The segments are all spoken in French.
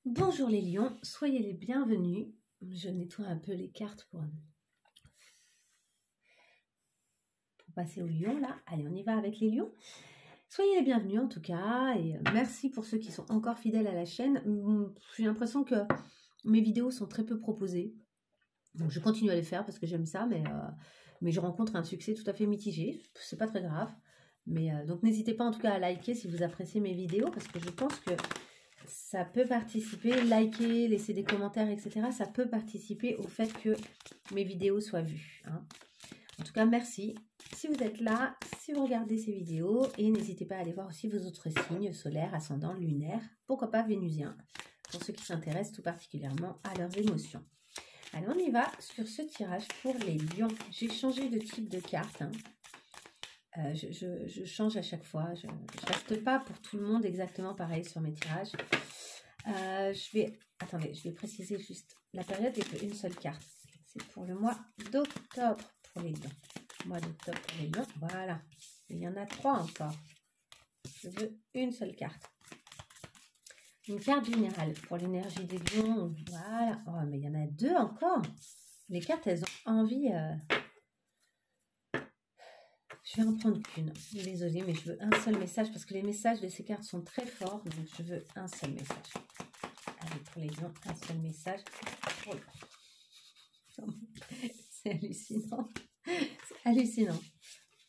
Bonjour les lions, soyez les bienvenus. Je nettoie un peu les cartes pour passer aux lions là. Allez, on y va avec les lions. Soyez les bienvenus en tout cas et merci pour ceux qui sont encore fidèles à la chaîne. J'ai l'impression que mes vidéos sont très peu proposées. Donc je continue à les faire parce que j'aime ça, mais je rencontre un succès tout à fait mitigé. C'est pas très grave. Donc n'hésitez pas en tout cas à liker si vous appréciez mes vidéos parce que je pense que ça peut participer, liker, laisser des commentaires, etc. Ça peut participer au fait que mes vidéos soient vues. Hein. En tout cas, merci. Si vous êtes là, si vous regardez ces vidéos, et n'hésitez pas à aller voir aussi vos autres signes solaires, ascendants, lunaires, pourquoi pas vénusiens, pour ceux qui s'intéressent tout particulièrement à leurs émotions. Allez, on y va sur ce tirage pour les lions. J'ai changé de type de carte. Hein. Je change à chaque fois. Je ne reste pas pour tout le monde exactement pareil sur mes tirages. Attendez, je vais préciser juste la période et une seule carte. C'est pour le mois d'octobre pour les lions. Mois d'octobre pour les lions. Voilà. Il y en a 3 encore. Je veux une seule carte. Une carte générale pour l'énergie des lions. Voilà. Oh, mais il y en a 2 encore. Les cartes, elles ont envie... Je vais en prendre qu'une. Désolée, mais je veux un seul message parce que les messages de ces cartes sont très forts. Donc, je veux un seul message. Allez, pour les lions, un seul message. Oh. C'est hallucinant. C'est hallucinant.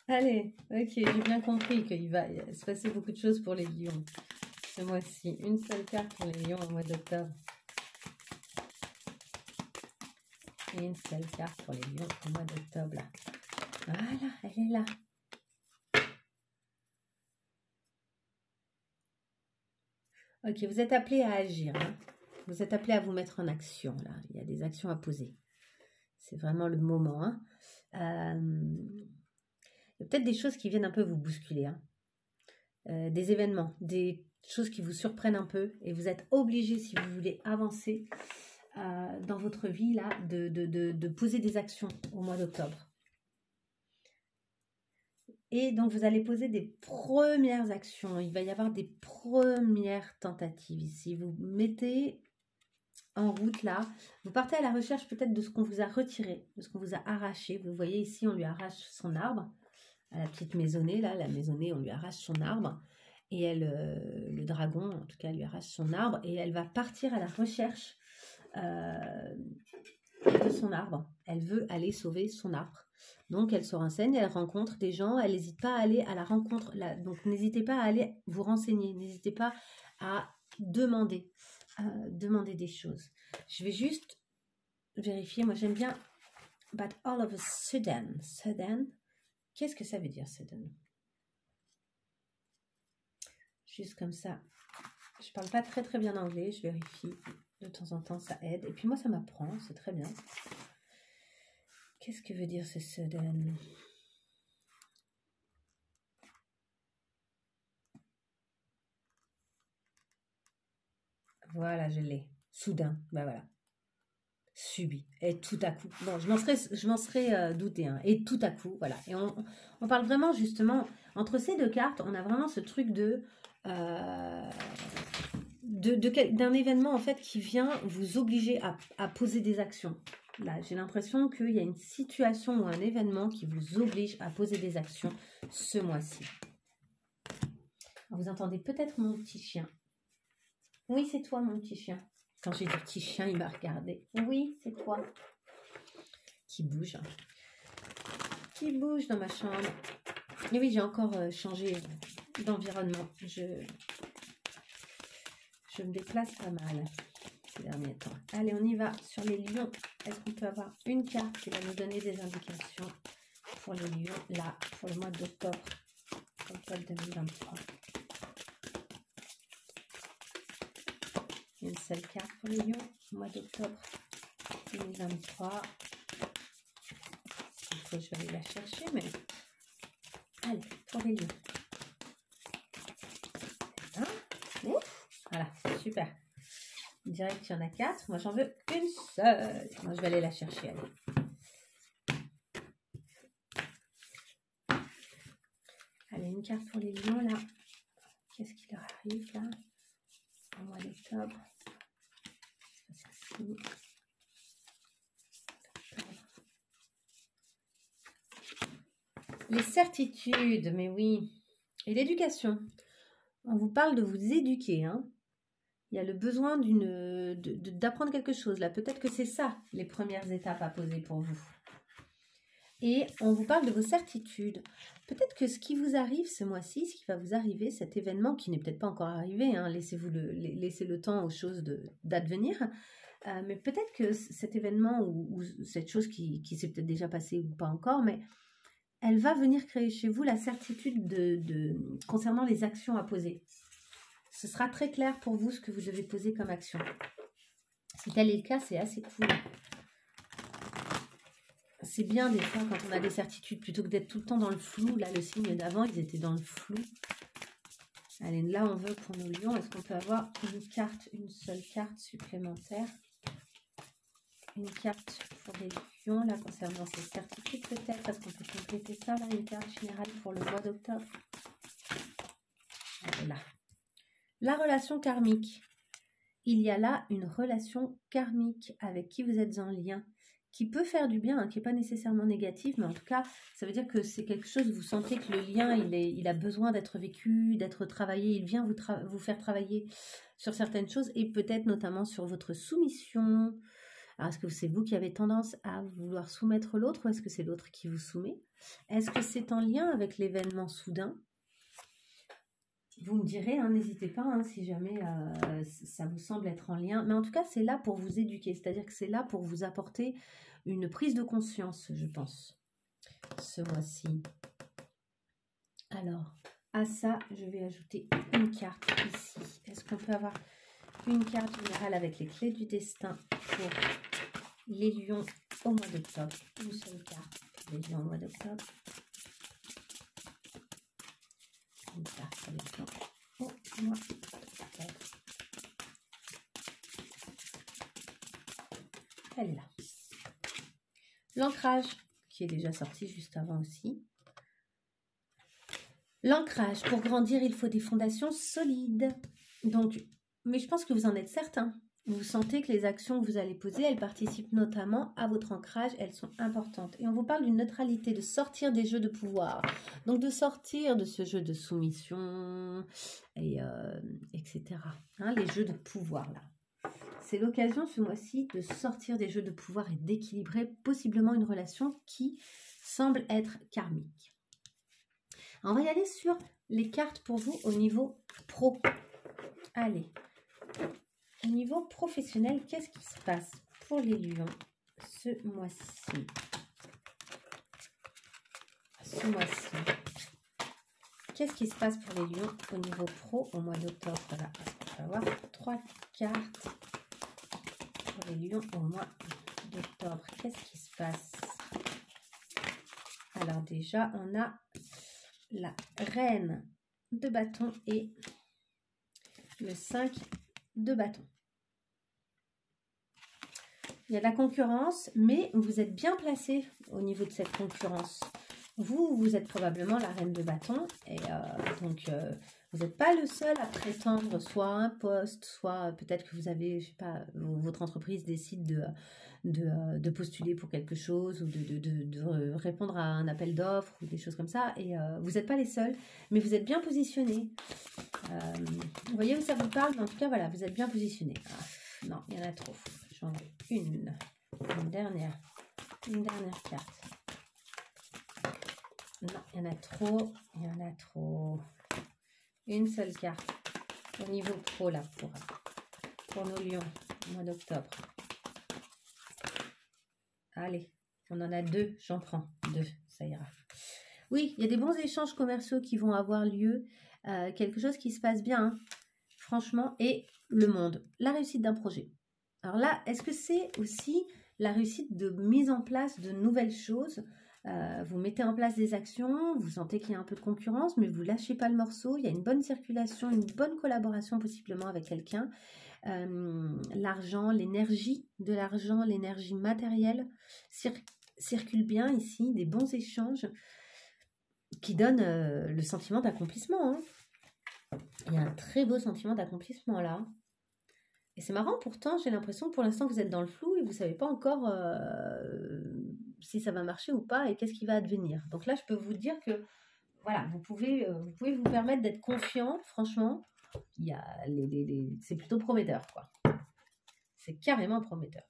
Allez, ok, j'ai bien compris qu'il va se passer beaucoup de choses pour les lions ce mois-ci. Une seule carte pour les lions au mois d'octobre. Et une seule carte pour les lions au mois d'octobre. Voilà, elle est là. Ok, vous êtes appelé à agir. Hein. Vous êtes appelé à vous mettre en action. Là, il y a des actions à poser. C'est vraiment le moment. Hein. Il y a peut-être des choses qui viennent un peu vous bousculer. Hein. Des événements, des choses qui vous surprennent un peu. Et vous êtes obligé, si vous voulez avancer dans votre vie, là, de poser des actions au mois d'octobre. Et donc, vous allez poser des premières actions. Il va y avoir des premières tentatives ici. Vous mettez en route là. Vous partez à la recherche peut-être de ce qu'on vous a retiré, de ce qu'on vous a arraché. Vous voyez ici, on lui arrache son arbre. À la petite maisonnée, là, la maisonnée, on lui arrache son arbre. Et elle, le dragon, en tout cas, lui arrache son arbre. Et elle va partir à la recherche de son arbre. Elle veut aller sauver son arbre. Donc, elle se renseigne, elle rencontre des gens, elle n'hésite pas à aller à la rencontre. Donc, n'hésitez pas à aller vous renseigner, n'hésitez pas à demander des choses. Je vais juste vérifier, moi j'aime bien, but all of a sudden, sudden, qu'est-ce que ça veut dire, sudden? Juste comme ça, je parle pas très bien anglais, je vérifie, de temps en temps ça aide, et puis moi ça m'apprend, c'est très bien. Qu'est-ce que veut dire ce sudden? Voilà, je l'ai. Soudain, ben voilà. Subi. Et tout à coup. Bon, je m'en serais douté. Hein. Et tout à coup, voilà. Et on parle vraiment justement, entre ces deux cartes, on a vraiment ce truc d'un événement en fait qui vient vous obliger à poser des actions. Là, j'ai l'impression qu'il y a une situation ou un événement qui vous oblige à poser des actions ce mois-ci. Vous entendez peut-être mon petit chien. Oui, c'est toi mon petit chien. Quand j'ai dit petit chien, il m'a regardé. Oui, c'est toi. Qui bouge. Qui bouge dans ma chambre. Et oui, j'ai encore changé d'environnement. Je me déplace pas mal ces derniers temps. Allez, on y va sur les lions. Est-ce qu'on peut avoir une carte qui va nous donner des indications pour les lions, là, pour le mois d'octobre 2023. Une seule carte pour les lions, mois d'octobre 2023. Il faut que je vais aller la chercher, mais... Allez, pour les lions. Voilà, super. On dirait qu'il y en a 4. Moi, j'en veux une seule. Moi, je vais aller la chercher, allez. Allez, une carte pour les lions, là. Qu'est-ce qui leur arrive, là, au mois d'octobre? Les certitudes, mais oui. Et l'éducation. On vous parle de vous éduquer, hein. Il y a le besoin d'apprendre quelque chose. Là, peut-être que c'est ça, les premières étapes à poser pour vous. Et on vous parle de vos certitudes. Peut-être que ce qui vous arrive ce mois-ci, ce qui va vous arriver, cet événement qui n'est peut-être pas encore arrivé, hein, laissez le temps aux choses d'advenir. Mais peut-être que cet événement ou cette chose qui s'est peut-être déjà passée ou pas encore, mais elle va venir créer chez vous la certitude concernant les actions à poser. Ce sera très clair pour vous ce que vous devez poser comme action. Si tel est le cas, c'est assez cool. C'est bien des fois quand on a des certitudes, plutôt que d'être tout le temps dans le flou. Là, le signe d'avant, ils étaient dans le flou. Allez, là, on veut pour nos lions. Est-ce qu'on peut avoir une seule carte supplémentaire? Une carte pour les lions, là, concernant ces certitudes, peut-être. Est-ce qu'on peut compléter ça, là, une carte générale pour le mois d'octobre? Là. La relation karmique. Il y a là une relation karmique avec qui vous êtes en lien, qui peut faire du bien, hein, qui n'est pas nécessairement négatif, mais en tout cas, ça veut dire que c'est quelque chose, vous sentez que le lien, il a besoin d'être vécu, d'être travaillé, il vient vous faire travailler sur certaines choses, et peut-être notamment sur votre soumission. Alors, est-ce que c'est vous qui avez tendance à vouloir soumettre l'autre, ou est-ce que c'est l'autre qui vous soumet? Est-ce que c'est en lien avec l'événement soudain? Vous me direz, hein, n'hésitez pas, hein, si jamais ça vous semble être en lien. Mais en tout cas, c'est là pour vous éduquer. C'est-à-dire que c'est là pour vous apporter une prise de conscience, je pense, ce mois-ci. Alors, à ça, je vais ajouter une carte ici. Est-ce qu'on peut avoir une carte générale avec les clés du destin pour les lions au mois d'octobre? Une seule carte pour les lions au mois d'octobre. Une carte pour les lions au mois d'octobre. Elle est là. L'ancrage, qui est déjà sorti juste avant aussi. L'ancrage, pour grandir, il faut des fondations solides. Donc, mais je pense que vous en êtes certain. Vous sentez que les actions que vous allez poser, elles participent notamment à votre ancrage, elles sont importantes. Et on vous parle d'une neutralité, de sortir des jeux de pouvoir. Donc de sortir de ce jeu de soumission, etc. Hein, les jeux de pouvoir, là. C'est l'occasion ce mois-ci de sortir des jeux de pouvoir et d'équilibrer possiblement une relation qui semble être karmique. On va y aller sur les cartes pour vous au niveau pro. Allez. Au niveau professionnel, qu'est-ce qui se passe pour les lions ce mois-ci? Qu'est-ce qui se passe pour les lions au niveau pro au mois d'octobre? Voilà, on va avoir 3 cartes pour les lions au mois d'octobre. Qu'est-ce qui se passe? Alors déjà, on a la reine de bâton et le 5 de bâton. Il y a de la concurrence, mais vous êtes bien placé au niveau de cette concurrence. Vous êtes probablement la reine de bâton, et donc vous n'êtes pas le seul à prétendre soit un poste, soit peut-être que vous avez, je sais pas, votre entreprise décide de postuler pour quelque chose ou de répondre à un appel d'offres ou des choses comme ça, et vous n'êtes pas les seuls, mais vous êtes bien positionnés. Vous voyez où ça vous parle, mais en tout cas, voilà, vous êtes bien positionnés. Ah, non, il y en a trop. J'en veux une dernière carte. Non, il y en a trop. Une seule carte au niveau pro là pour nos lions au mois d'octobre. Allez, on en a 2, j'en prends 2, ça ira. Oui, il y a des bons échanges commerciaux qui vont avoir lieu, quelque chose qui se passe bien, hein, franchement, et le monde, la réussite d'un projet. Alors là, est-ce que c'est aussi la réussite de mise en place de nouvelles choses? Vous mettez en place des actions, vous sentez qu'il y a un peu de concurrence, mais vous ne lâchez pas le morceau, il y a une bonne circulation, une bonne collaboration possiblement avec quelqu'un. L'argent, l'énergie de l'argent, l'énergie matérielle circule bien ici, des bons échanges qui donnent le sentiment d'accomplissement. Hein. Il y a un très beau sentiment d'accomplissement là. Et c'est marrant, pourtant, j'ai l'impression que pour l'instant, vous êtes dans le flou et vous ne savez pas encore si ça va marcher ou pas et qu'est-ce qui va advenir. Donc là, je peux vous dire que, voilà, vous pouvez vous permettre d'être confiant, franchement. C'est plutôt prometteur, quoi. C'est carrément prometteur.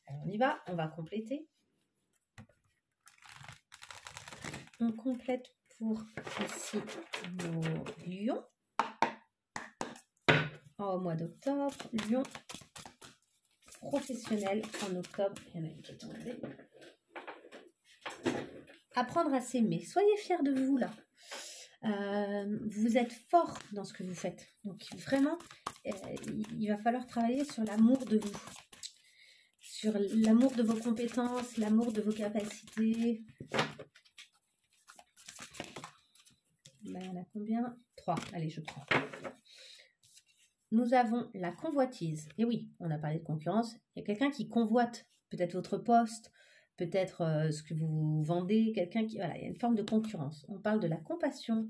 Alors, on y va, on va compléter. On complète pour ici nos lions. Au mois d'octobre, lion professionnel en octobre. Il y en a une qui est tombée. Apprendre à s'aimer. Soyez fiers de vous là. Vous êtes fort dans ce que vous faites. Donc vraiment, il va falloir travailler sur l'amour de vous. Sur l'amour de vos compétences, l'amour de vos capacités. Là, il y en a combien? 3. Allez, je prends. Nous avons la convoitise. Et oui, on a parlé de concurrence. Il y a quelqu'un qui convoite peut-être votre poste, peut-être ce que vous vendez, quelqu'un qui... Voilà, il y a une forme de concurrence. On parle de la compassion.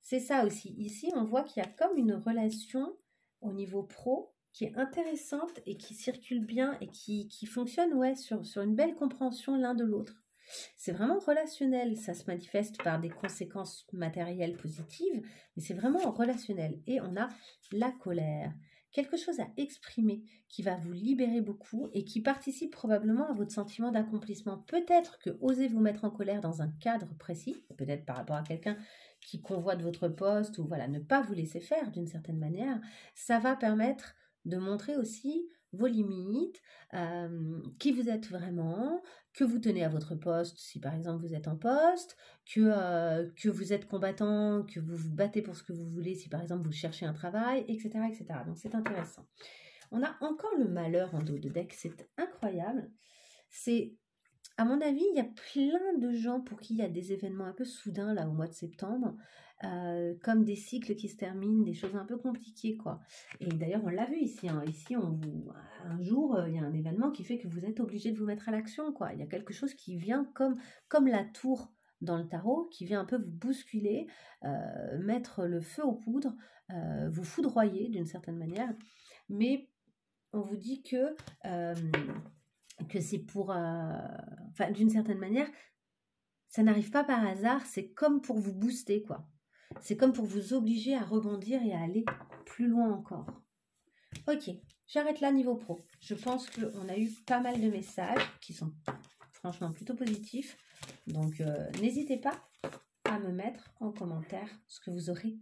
C'est ça aussi. Ici, on voit qu'il y a comme une relation au niveau pro qui est intéressante et qui circule bien et qui fonctionne sur une belle compréhension l'un de l'autre. C'est vraiment relationnel, ça se manifeste par des conséquences matérielles positives, mais c'est vraiment relationnel. Et on a la colère, quelque chose à exprimer qui va vous libérer beaucoup et qui participe probablement à votre sentiment d'accomplissement. Peut-être que oser vous mettre en colère dans un cadre précis, peut-être par rapport à quelqu'un qui convoite votre poste ou voilà, ne pas vous laisser faire d'une certaine manière, ça va permettre de montrer aussi vos limites, qui vous êtes vraiment, que vous tenez à votre poste, si par exemple vous êtes en poste, que vous êtes combattant, que vous vous battez pour ce que vous voulez, si par exemple vous cherchez un travail, etc. etc. Donc c'est intéressant. On a encore le malheur en dos de deck, c'est incroyable. C'est, à mon avis, il y a plein de gens pour qui il y a des événements un peu soudains là au mois de septembre, comme des cycles qui se terminent, des choses un peu compliquées, quoi. Et d'ailleurs, on l'a vu ici. Hein. Ici, un jour, il y a un événement qui fait que vous êtes obligé de vous mettre à l'action, quoi. Il y a quelque chose qui vient comme la tour dans le tarot, qui vient un peu vous bousculer, mettre le feu aux poudres, vous foudroyer d'une certaine manière. Mais on vous dit que c'est pour... Enfin, d'une certaine manière, ça n'arrive pas par hasard, c'est comme pour vous booster, quoi. C'est comme pour vous obliger à rebondir et à aller plus loin encore. Ok, j'arrête là niveau pro. Je pense qu'on a eu pas mal de messages qui sont franchement plutôt positifs. Donc, n'hésitez pas à me mettre en commentaire ce que vous aurez.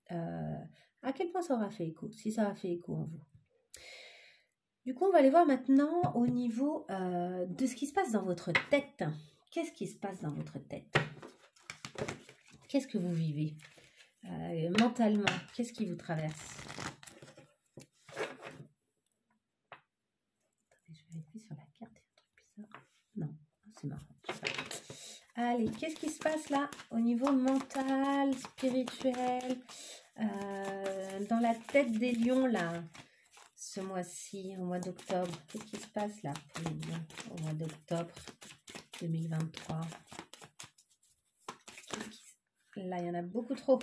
À quel point ça aura fait écho, si ça a fait écho en vous. Du coup, on va aller voir maintenant au niveau de ce qui se passe dans votre tête. Qu'est-ce qui se passe dans votre tête? Qu'est-ce que vous vivez mentalement? Qu'est-ce qui vous traverse? Attendez, je vais vérifier sur la carte. Il y a un truc bizarre. Non, c'est marrant. Allez, qu'est-ce qui se passe là au niveau mental, spirituel, dans la tête des lions là, ce mois-ci, au mois d'octobre? Qu'est-ce qui se passe là pour les lions au mois d'octobre 2023? Là, il y en a beaucoup trop.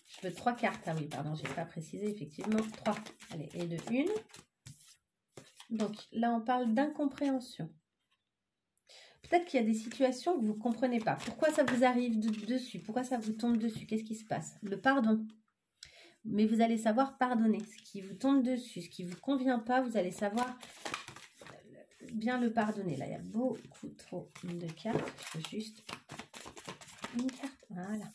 Je veux 3 cartes. Ah oui, pardon, je n'ai pas précisé, effectivement. 3. Allez, et de 1. Donc, là, on parle d'incompréhension. Peut-être qu'il y a des situations que vous ne comprenez pas. Pourquoi ça vous arrive dessus? Pourquoi ça vous tombe dessus? Qu'est-ce qui se passe? Le pardon. Mais vous allez savoir pardonner. Ce qui vous tombe dessus, ce qui ne vous convient pas, vous allez savoir bien le pardonner. Là, il y a beaucoup trop de cartes. Je veux juste une carte. Voilà.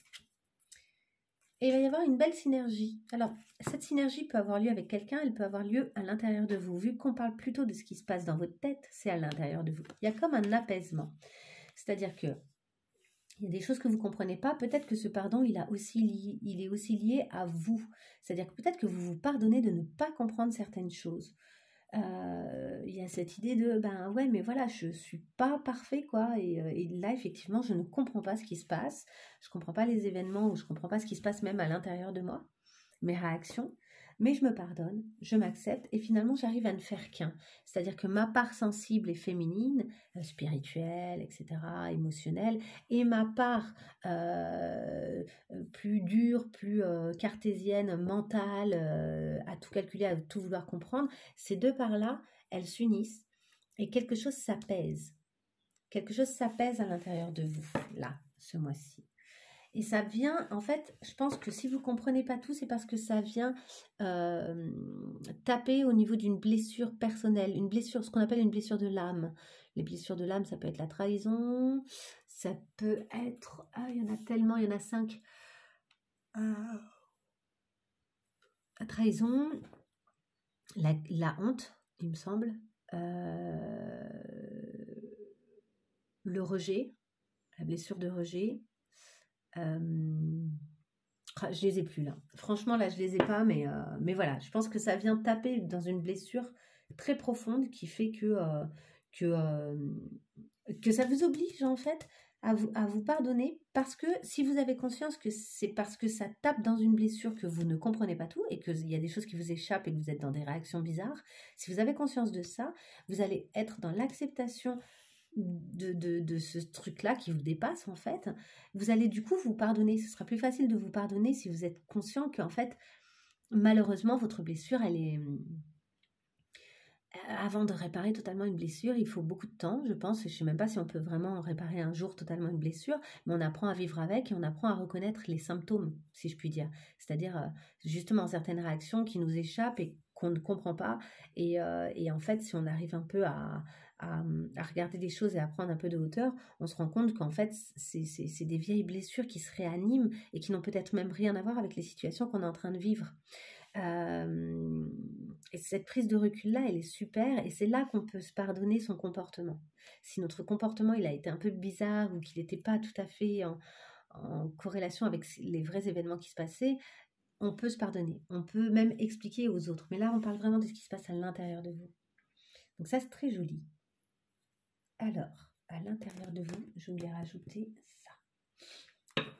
Et il va y avoir une belle synergie. Alors, cette synergie peut avoir lieu avec quelqu'un, elle peut avoir lieu à l'intérieur de vous. Vu qu'on parle plutôt de ce qui se passe dans votre tête, c'est à l'intérieur de vous. Il y a comme un apaisement. C'est-à-dire que il y a des choses que vous ne comprenez pas. Peut-être que ce pardon, il est aussi lié à vous. C'est-à-dire que peut-être que vous vous pardonnez de ne pas comprendre certaines choses. Il y a cette idée de ben ouais mais voilà je suis pas parfait quoi et là effectivement je ne comprends pas ce qui se passe, je comprends pas les événements ou je comprends pas ce qui se passe même à l'intérieur de moi, mes réactions, mais je me pardonne, je m'accepte et finalement j'arrive à ne faire qu'un. C'est-à-dire que ma part sensible et féminine, spirituelle, etc., émotionnelle, et ma part plus dure, plus cartésienne, mentale, à tout calculer, à tout vouloir comprendre, ces deux parts-là, elles s'unissent et quelque chose s'apaise. Quelque chose s'apaise à l'intérieur de vous, là, ce mois-ci. Et ça vient, en fait, je pense que si vous ne comprenez pas tout, c'est parce que ça vient taper au niveau d'une blessure personnelle, une blessure, ce qu'on appelle une blessure de l'âme. Les blessures de l'âme, ça peut être la trahison, ça peut être... Ah, il y en a tellement, il y en a 5. La trahison, la honte, il me semble, le rejet, la blessure de rejet. Je les ai plus là. Franchement, là, je les ai pas, mais voilà. Je pense que ça vient taper dans une blessure très profonde qui fait que ça vous oblige, en fait, à vous pardonner, parce que si vous avez conscience que c'est parce que ça tape dans une blessure que vous ne comprenez pas tout et qu'il y a des choses qui vous échappent et que vous êtes dans des réactions bizarres, si vous avez conscience de ça, vous allez être dans l'acceptation de ce truc-là qui vous dépasse, en fait. Vous allez du coup vous pardonner. Ce sera plus facile de vous pardonner si vous êtes conscient qu'en fait, malheureusement, votre blessure, elle est... Avant de réparer totalement une blessure, il faut beaucoup de temps, je pense. Je ne sais même pas si on peut vraiment réparer un jour totalement une blessure, mais on apprend à vivre avec et on apprend à reconnaître les symptômes, si je puis dire. C'est-à-dire, justement, certaines réactions qui nous échappent et qu'on ne comprend pas. Et en fait, si on arrive un peu à regarder les choses et à prendre un peu de hauteur, on se rend compte qu'en fait, c'est des vieilles blessures qui se réaniment et qui n'ont peut-être même rien à voir avec les situations qu'on est en train de vivre. Et cette prise de recul-là, elle est super, et c'est là qu'on peut se pardonner son comportement. Si notre comportement, il a été un peu bizarre ou qu'il n'était pas tout à fait en corrélation avec les vrais événements qui se passaient, on peut se pardonner. On peut même expliquer aux autres. Mais là, on parle vraiment de ce qui se passe à l'intérieur de vous. Donc ça, c'est très joli. Alors, à l'intérieur de vous, je voulais rajouter ça.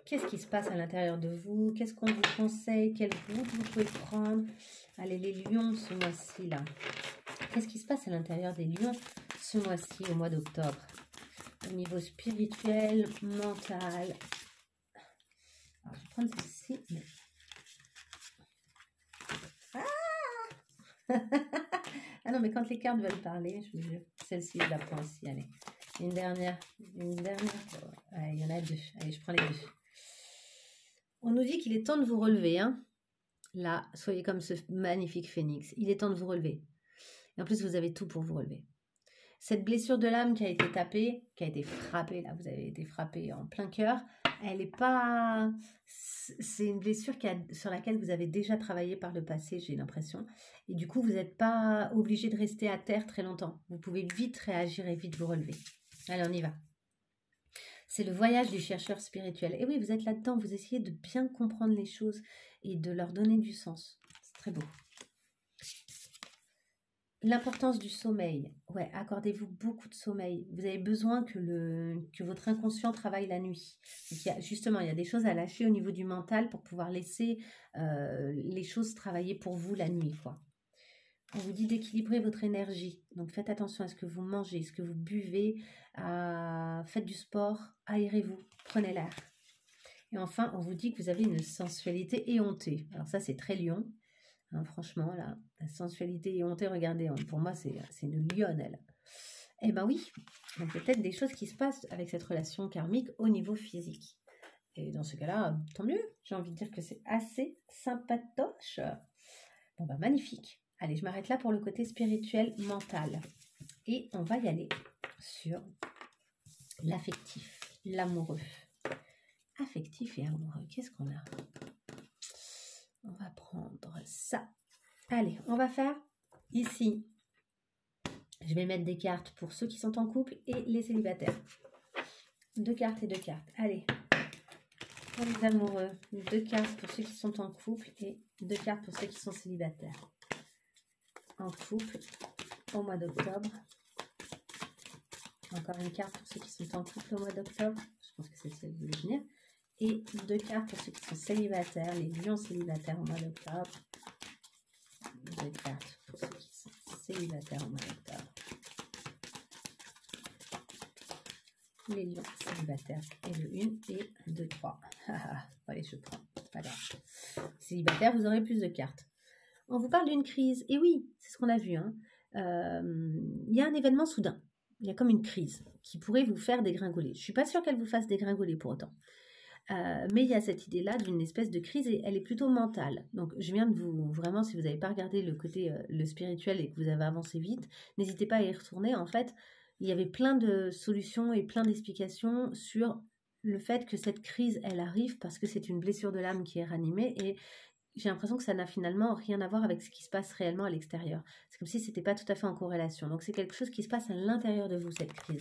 Qu'est-ce qui se passe à l'intérieur de vous? Qu'est-ce qu'on vous conseille? Quelle route vous pouvez prendre? Allez, les lions, ce mois-ci, là. Qu'est-ce qui se passe à l'intérieur des lions ce mois-ci, au mois d'octobre? Au niveau spirituel, mental. Alors, je vais prendre celle-ci. Ah non, mais quand les cartes veulent parler, je vous jure, celle-ci, je la prends aussi. Allez, une dernière. Allez, il y en a 2. Allez, je prends les 2. On nous dit qu'il est temps de vous relever, hein. Là, soyez comme ce magnifique phénix. Il est temps de vous relever. Et en plus, vous avez tout pour vous relever. Cette blessure de l'âme qui a été tapée, qui a été frappée, là, vous avez été frappé en plein cœur, elle n'est pas... C'est une blessure sur laquelle vous avez déjà travaillé par le passé, j'ai l'impression. Et du coup, vous n'êtes pas obligé de rester à terre très longtemps. Vous pouvez vite réagir et vite vous relever. Allez, on y va. C'est le voyage du chercheur spirituel. Et oui, vous êtes là-dedans, vous essayez de bien comprendre les choses et de leur donner du sens. C'est très beau. L'importance du sommeil. Ouais, accordez-vous beaucoup de sommeil. Vous avez besoin que votre inconscient travaille la nuit. Donc, il y a des choses à lâcher au niveau du mental pour pouvoir laisser les choses travailler pour vous la nuit, quoi. On vous dit d'équilibrer votre énergie. Donc, faites attention à ce que vous mangez, ce que vous buvez. Faites du sport, aérez-vous, prenez l'air. Et enfin, on vous dit que vous avez une sensualité éhontée. Alors ça, c'est très lion. Hein, franchement, là, la sensualité éhontée, regardez, pour moi, c'est une lionne, elle. Eh ben oui, donc peut-être des choses qui se passent avec cette relation karmique au niveau physique. Et dans ce cas-là, tant mieux. J'ai envie de dire que c'est assez sympatoche. Bon, bah magnifique. Allez, je m'arrête là pour le côté spirituel, mental. Et on va y aller sur l'affectif, l'amoureux. Affectif et amoureux, qu'est-ce qu'on a? On va prendre ça. Allez, on va faire ici. Je vais mettre des cartes pour ceux qui sont en couple et les célibataires. 2 cartes et 2 cartes. Allez, pour les amoureux, 2 cartes pour ceux qui sont en couple et 2 cartes pour ceux qui sont célibataires. En couple, au mois d'octobre. Encore une carte pour ceux qui sont en couple au mois d'octobre. Je pense que c'est celle que vous voulez venir. Et 2 cartes pour ceux qui sont célibataires, les lions célibataires au mois d'octobre. de cartes pour ceux qui sont célibataires au mois d'octobre. Les lions célibataires. Et le 1 et 2, 3. Allez, je prends. Pas grave. Célibataire, vous aurez plus de cartes. On vous parle d'une crise. Et oui, c'est ce qu'on a vu. Hein. Il y a un événement soudain. Il y a comme une crise qui pourrait vous faire dégringoler. Je ne suis pas sûre qu'elle vous fasse dégringoler pour autant. Mais il y a cette idée-là d'une espèce de crise et elle est plutôt mentale. Donc, je viens de vous, vraiment, si vous n'avez pas regardé le côté le spirituel et que vous avez avancé vite, n'hésitez pas à y retourner. En fait, il y avait plein de solutions et plein d'explications sur le fait que cette crise, elle arrive parce que c'est une blessure de l'âme qui est ranimée et j'ai l'impression que ça n'a finalement rien à voir avec ce qui se passe réellement à l'extérieur. C'est comme si ce n'était pas tout à fait en corrélation. Donc, c'est quelque chose qui se passe à l'intérieur de vous, cette crise.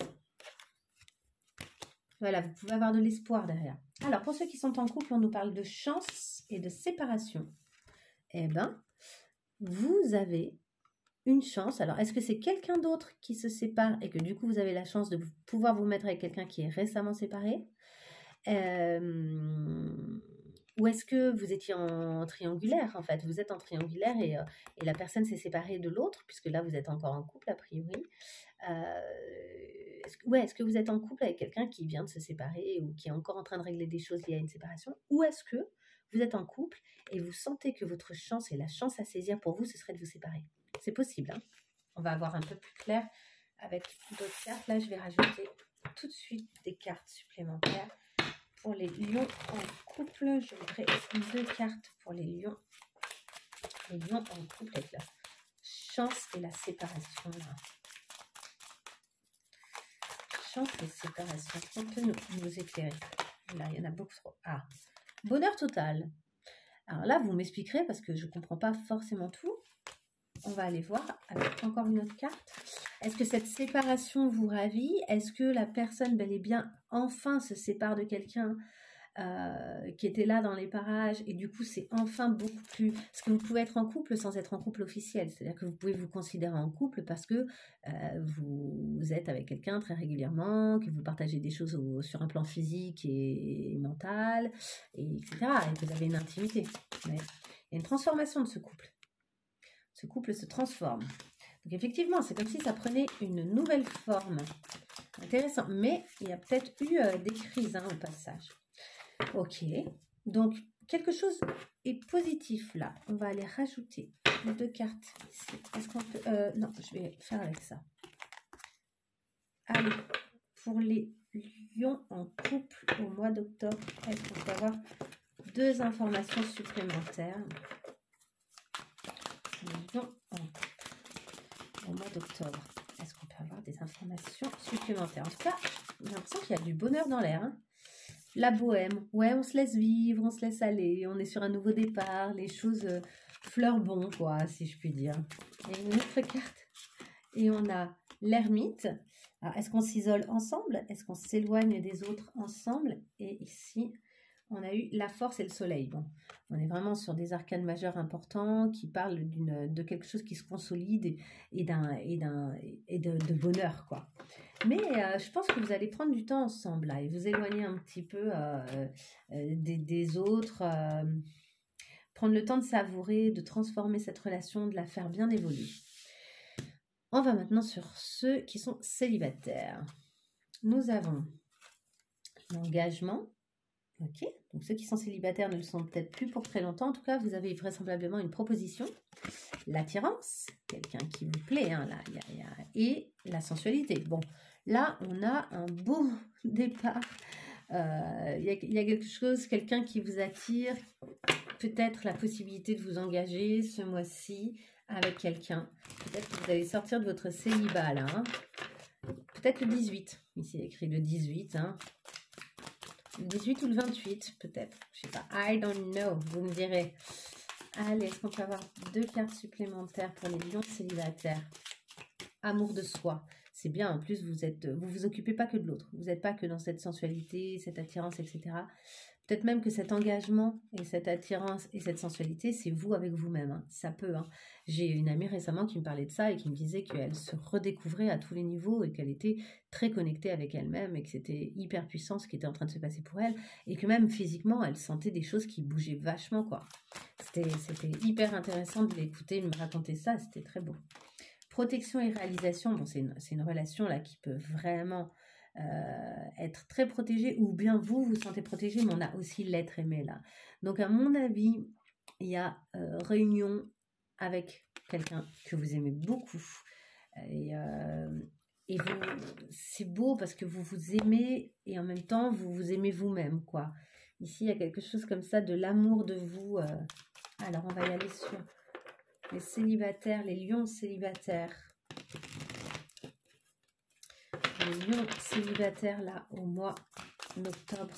Voilà, vous pouvez avoir de l'espoir derrière. Alors, pour ceux qui sont en couple, on nous parle de chance et de séparation. Eh bien, vous avez une chance. Alors, est-ce que c'est quelqu'un d'autre qui se sépare et que du coup, vous avez la chance de pouvoir vous mettre avec quelqu'un qui est récemment séparé ou est-ce que vous étiez en triangulaire, en fait? Vous êtes en triangulaire et la personne s'est séparée de l'autre, puisque là, vous êtes encore en couple, a priori. Est-ce que vous êtes en couple avec quelqu'un qui vient de se séparer ou qui est encore en train de régler des choses liées à une séparation? Ou est-ce que vous êtes en couple et vous sentez que votre chance et la chance à saisir pour vous, ce serait de vous séparer? C'est possible, hein? On va avoir un peu plus clair avec d'autres cartes. Là, je vais rajouter tout de suite des cartes supplémentaires. Pour les lions en couple, je voudrais 2 cartes pour les lions. Les lions en couple avec la chance et la séparation. Chance et séparation. On peut nous éclairer. Là, il y en a beaucoup trop. Ah, bonheur total. Alors là, vous m'expliquerez parce que je ne comprends pas forcément tout. On va aller voir avec encore une autre carte. Est-ce que cette séparation vous ravit? Est-ce que la personne bel et bien enfin se sépare de quelqu'un qui était là dans les parages et du coup c'est enfin beaucoup plus... Parce que vous pouvez être en couple sans être en couple officiel. C'est-à-dire que vous pouvez vous considérer en couple parce que vous êtes avec quelqu'un très régulièrement, que vous partagez des choses sur un plan physique et mental, etc. Et vous avez une intimité. Mais il y a une transformation de ce couple. Ce couple se transforme. Donc effectivement, c'est comme si ça prenait une nouvelle forme. Intéressant. Mais il y a peut-être eu des crises au passage. Ok. Donc, quelque chose est positif là. On va aller rajouter 2 cartes ici. Est-ce qu'on peut... non, je vais faire avec ça. Allez, pour les lions en couple au mois d'octobre, est-ce qu'on peut avoir 2 informations supplémentaires? Lions en couple au mois d'octobre. Est-ce qu'on peut avoir des informations supplémentaires? En tout cas, j'ai l'impression qu'il y a du bonheur dans l'air. Hein. La bohème. Ouais, on se laisse vivre, on se laisse aller. On est sur un nouveau départ. Les choses fleur bon, quoi, si je puis dire. Et une autre carte. Et on a l'ermite. Alors, est-ce qu'on s'isole ensemble? Est-ce qu'on s'éloigne des autres ensemble? Et ici, on a eu la force et le soleil. Bon, on est vraiment sur des arcanes majeures importants qui parlent de quelque chose qui se consolide et de bonheur, quoi. Mais je pense que vous allez prendre du temps ensemble là, et vous éloigner un petit peu des autres, prendre le temps de savourer, de transformer cette relation, de la faire bien évoluer. On va maintenant sur ceux qui sont célibataires. Nous avons l'engagement. Ok, donc ceux qui sont célibataires ne le sont peut-être plus pour très longtemps. En tout cas, vous avez vraisemblablement une proposition. L'attirance, quelqu'un qui vous plaît, hein, là, et la sensualité. Bon, là, on a un beau départ. Il y a quelque chose, quelqu'un qui vous attire. Peut-être la possibilité de vous engager ce mois-ci avec quelqu'un. Peut-être que vous allez sortir de votre célibat, là. Hein. Peut-être le 18. Ici, il y a écrit le 18, hein. Le 18 ou le 28, peut-être. Je sais pas. I don't know. Vous me direz. Allez, est-ce qu'on peut avoir 2 cartes supplémentaires pour les lions célibataires? Amour de soi. C'est bien. En plus, vous vous occupez pas que de l'autre. Vous n'êtes pas que dans cette sensualité, cette attirance, etc. Peut-être même que cet engagement et cette attirance et cette sensualité, c'est vous avec vous-même. Hein. Ça peut. Hein. J'ai une amie récemment qui me parlait de ça et qui me disait qu'elle se redécouvrait à tous les niveaux et qu'elle était très connectée avec elle-même et que c'était hyper puissant ce qui était en train de se passer pour elle. Et que même physiquement, elle sentait des choses qui bougeaient vachement, quoi. C'était hyper intéressant de l'écouter, me raconter ça. C'était très beau. Protection et réalisation, bon, c'est une relation là qui peut vraiment... être très protégé, ou bien vous vous sentez protégé, mais on a aussi l'être aimé là. Donc à mon avis, il y a réunion avec quelqu'un que vous aimez beaucoup. Et c'est beau parce que vous vous aimez et en même temps vous vous aimez vous-même, quoi. Ici, il y a quelque chose comme ça de l'amour de vous. Alors, on va y aller sur les célibataires, les lions célibataires. Les lions célibataires là au mois d'octobre,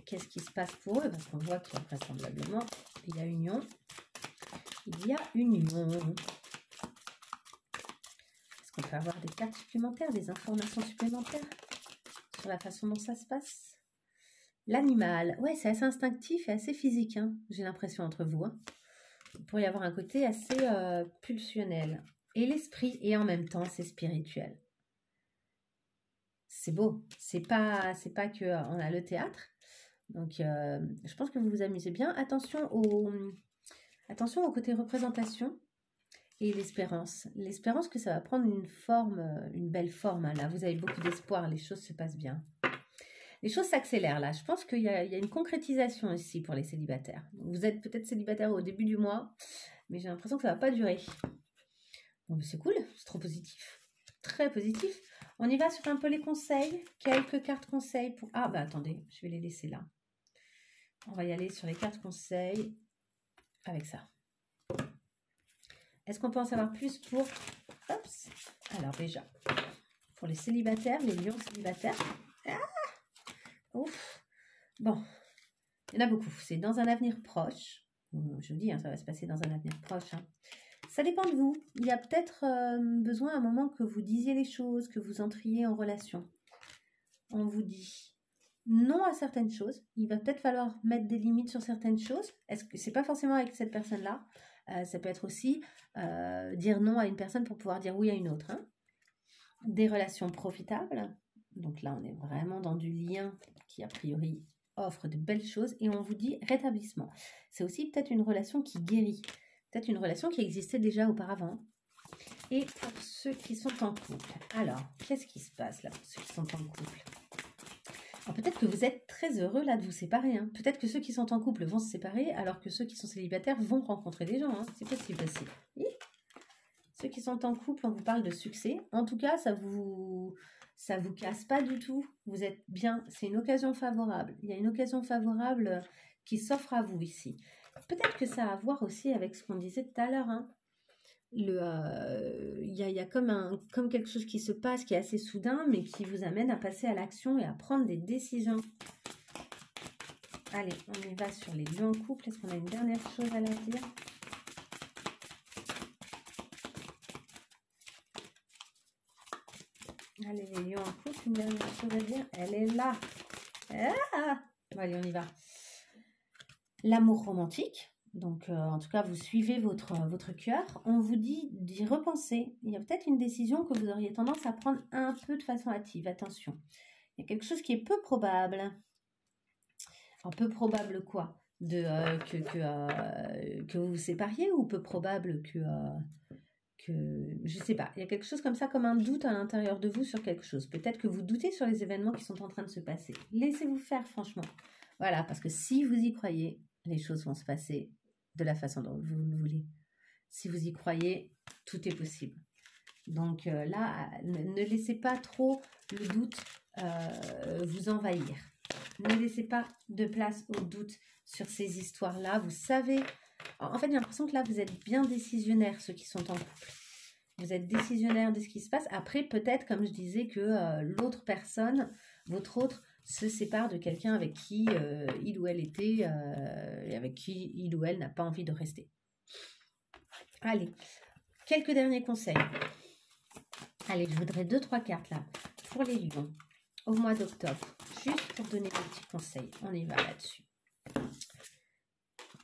qu'est-ce qui se passe pour eux? Parce qu'on voit qu'il y a vraisemblablement, il y a union. Est-ce qu'on peut avoir des cartes supplémentaires, des informations supplémentaires sur la façon dont ça se passe? L'animal, ouais, c'est assez instinctif et assez physique, hein, j'ai l'impression entre vous. Hein. Il pourrait y avoir un côté assez pulsionnel. Et l'esprit, et en même temps, c'est spirituel. C'est beau. C'est pas que on a le théâtre. Donc, je pense que vous vous amusez bien. Attention au côté représentation et l'espérance. L'espérance que ça va prendre une forme, une belle forme. Hein, là, vous avez beaucoup d'espoir. Les choses se passent bien. Les choses s'accélèrent là. Je pense qu'il y a une concrétisation ici pour les célibataires. Vous êtes peut-être célibataire au début du mois, mais j'ai l'impression que ça ne va pas durer. Bon, c'est cool. C'est trop positif. Très positif. On y va sur un peu les conseils. Quelques cartes conseils pour... Ah, bah attendez, je vais les laisser là. On va y aller sur les cartes conseils avec ça. Est-ce qu'on peut en savoir plus pour... Oups. Alors déjà, pour les célibataires, les lions célibataires. Ah, ouf. Bon, il y en a beaucoup. C'est dans un avenir proche. Je vous dis, hein, ça va se passer dans un avenir proche. Hein. Ça dépend de vous. Il y a peut-être besoin à un moment que vous disiez les choses, que vous entriez en relation. On vous dit non à certaines choses. Il va peut-être falloir mettre des limites sur certaines choses. Est-ce que c'est pas forcément avec cette personne-là? Ça peut être aussi dire non à une personne pour pouvoir dire oui à une autre. Hein. Des relations profitables. Donc là, on est vraiment dans du lien qui, a priori, offre de belles choses. Et on vous dit rétablissement. C'est aussi peut-être une relation qui guérit. Peut-être une relation qui existait déjà auparavant. Et pour ceux qui sont en couple. Alors, qu'est-ce qui se passe là pour ceux qui sont en couple? Alors, peut-être que vous êtes très heureux là de vous séparer. Hein. Peut-être que ceux qui sont en couple vont se séparer alors que ceux qui sont célibataires vont rencontrer des gens. Hein. C'est possible aussi. Oui. Ceux qui sont en couple, on vous parle de succès. En tout cas, ça vous casse pas du tout. Vous êtes bien. C'est une occasion favorable. Il y a une occasion favorable qui s'offre à vous ici. Peut-être que ça a à voir aussi avec ce qu'on disait tout à l'heure. Hein. Il y a comme quelque chose qui se passe, qui est assez soudain, mais qui vous amène à passer à l'action et à prendre des décisions. Allez, on y va sur les lions en couple. Est-ce qu'on a une dernière chose à leur dire? Allez, les lions en couple, une dernière chose à dire. Elle est là. Ah, bon, allez, on y va. L'amour romantique. Donc, en tout cas, vous suivez votre cœur. On vous dit d'y repenser. Il y a peut-être une décision que vous auriez tendance à prendre un peu de façon hâtive. Attention. Il y a quelque chose qui est peu probable. Alors, peu probable quoi? Que vous vous sépariez, ou peu probable que je sais pas. Il y a quelque chose comme ça, comme un doute à l'intérieur de vous sur quelque chose. Peut-être que vous doutez sur les événements qui sont en train de se passer. Laissez-vous faire, franchement. Voilà, parce que si vous y croyez, les choses vont se passer de la façon dont vous le voulez. Si vous y croyez, tout est possible. Donc là, ne laissez pas trop le doute vous envahir. Ne laissez pas de place au doute sur ces histoires-là. Vous savez, en fait, j'ai l'impression que là, vous êtes bien décisionnaires, ceux qui sont en couple. Vous êtes décisionnaires de ce qui se passe. Après, peut-être, comme je disais, que l'autre personne, votre autre, se sépare de quelqu'un avec qui il ou elle était et avec qui il ou elle n'a pas envie de rester. Allez, quelques derniers conseils. Allez, je voudrais 2-3 cartes là pour les lions au mois d'octobre. juste pour donner des petits conseils. On y va là-dessus.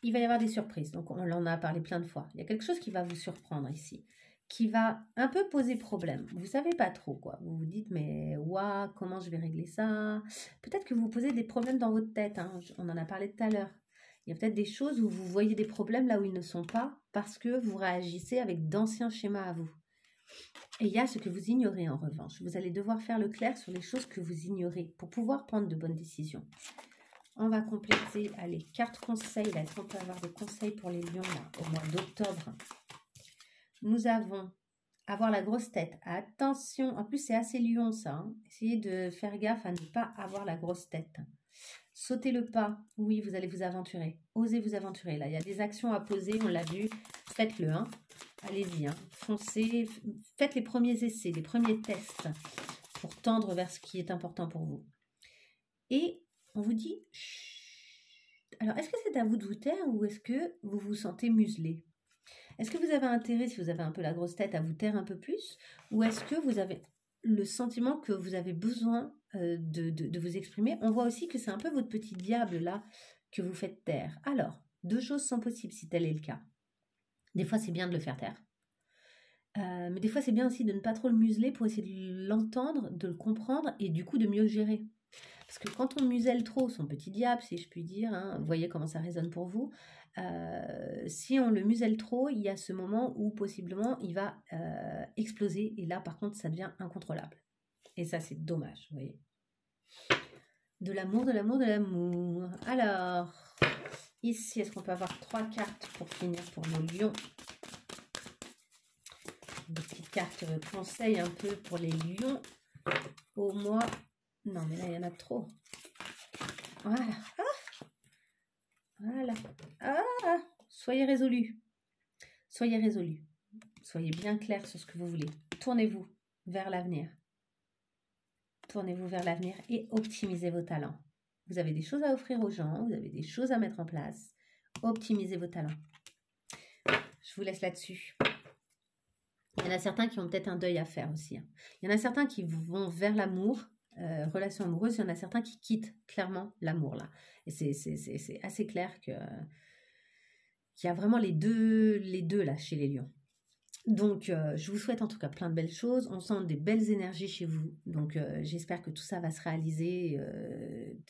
Il va y avoir des surprises. Donc, on en a parlé plein de fois. Il y a quelque chose qui va vous surprendre ici, qui va un peu poser problème. Vous ne savez pas trop, quoi. Vous vous dites, mais ouah, comment je vais régler ça? Peut-être que vous posez des problèmes dans votre tête. Hein. On en a parlé tout à l'heure. Il y a peut-être des choses où vous voyez des problèmes là où ils ne sont pas parce que vous réagissez avec d'anciens schémas à vous. Et il y a ce que vous ignorez en revanche. Vous allez devoir faire le clair sur les choses que vous ignorez pour pouvoir prendre de bonnes décisions. On va compléter, allez, carte conseil. Là, est-ce qu'on peut avoir des conseils pour les lions là, au mois d'octobre? Nous avons avoir la grosse tête. Attention, en plus c'est assez lion ça. Hein. Essayez de faire gaffe à ne pas avoir la grosse tête. Sautez le pas. Oui, vous allez vous aventurer. Osez vous aventurer. Là, il y a des actions à poser, on l'a vu. Faites-le. Hein. Allez-y. Hein. Foncez. Faites les premiers essais, les premiers tests pour tendre vers ce qui est important pour vous. Et on vous dit, chut. Alors, est-ce que c'est à vous de vous taire ou est-ce que vous vous sentez muselé? Est-ce que vous avez intérêt, si vous avez un peu la grosse tête, à vous taire un peu plus? Ou est-ce que vous avez le sentiment que vous avez besoin de vous exprimer? On voit aussi que c'est un peu votre petit diable là que vous faites taire. Alors, deux choses sont possibles si tel est le cas. Des fois, c'est bien de le faire taire. Mais des fois, c'est bien aussi de ne pas trop le museler pour essayer de l'entendre, de le comprendre et du coup de mieux le gérer. Parce que quand on muselle trop son petit diable, si je puis dire, hein, vous voyez comment ça résonne pour vous, si on le muselle trop, il y a ce moment où possiblement il va exploser et là par contre ça devient incontrôlable. Et ça c'est dommage, vous voyez. De l'amour, de l'amour, de l'amour. Alors, ici, est-ce qu'on peut avoir 3 cartes pour finir pour nos lions? Des petites cartes conseils un peu pour les lions au mois... Non, mais là, il y en a trop. Voilà. Ah, voilà. Ah, soyez résolus. Soyez résolus. Soyez bien clair sur ce que vous voulez. Tournez-vous vers l'avenir. Tournez-vous vers l'avenir et optimisez vos talents. Vous avez des choses à offrir aux gens. Vous avez des choses à mettre en place. Optimisez vos talents. Je vous laisse là-dessus. Il y en a certains qui ont peut-être un deuil à faire aussi. Hein. Il y en a certains qui vont vers l'amour. Relation amoureuse, il y en a certains qui quittent clairement l'amour là. Et c'est assez clair qu'il y a vraiment les deux là chez les lions. Donc, je vous souhaite en tout cas plein de belles choses. On sent des belles énergies chez vous. Donc, j'espère que tout ça va se réaliser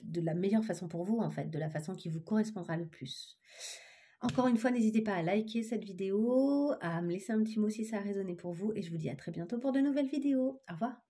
de la meilleure façon pour vous, en fait, de la façon qui vous correspondra le plus. Encore une fois, n'hésitez pas à liker cette vidéo, à me laisser un petit mot si ça a résonné pour vous. Et je vous dis à très bientôt pour de nouvelles vidéos. Au revoir.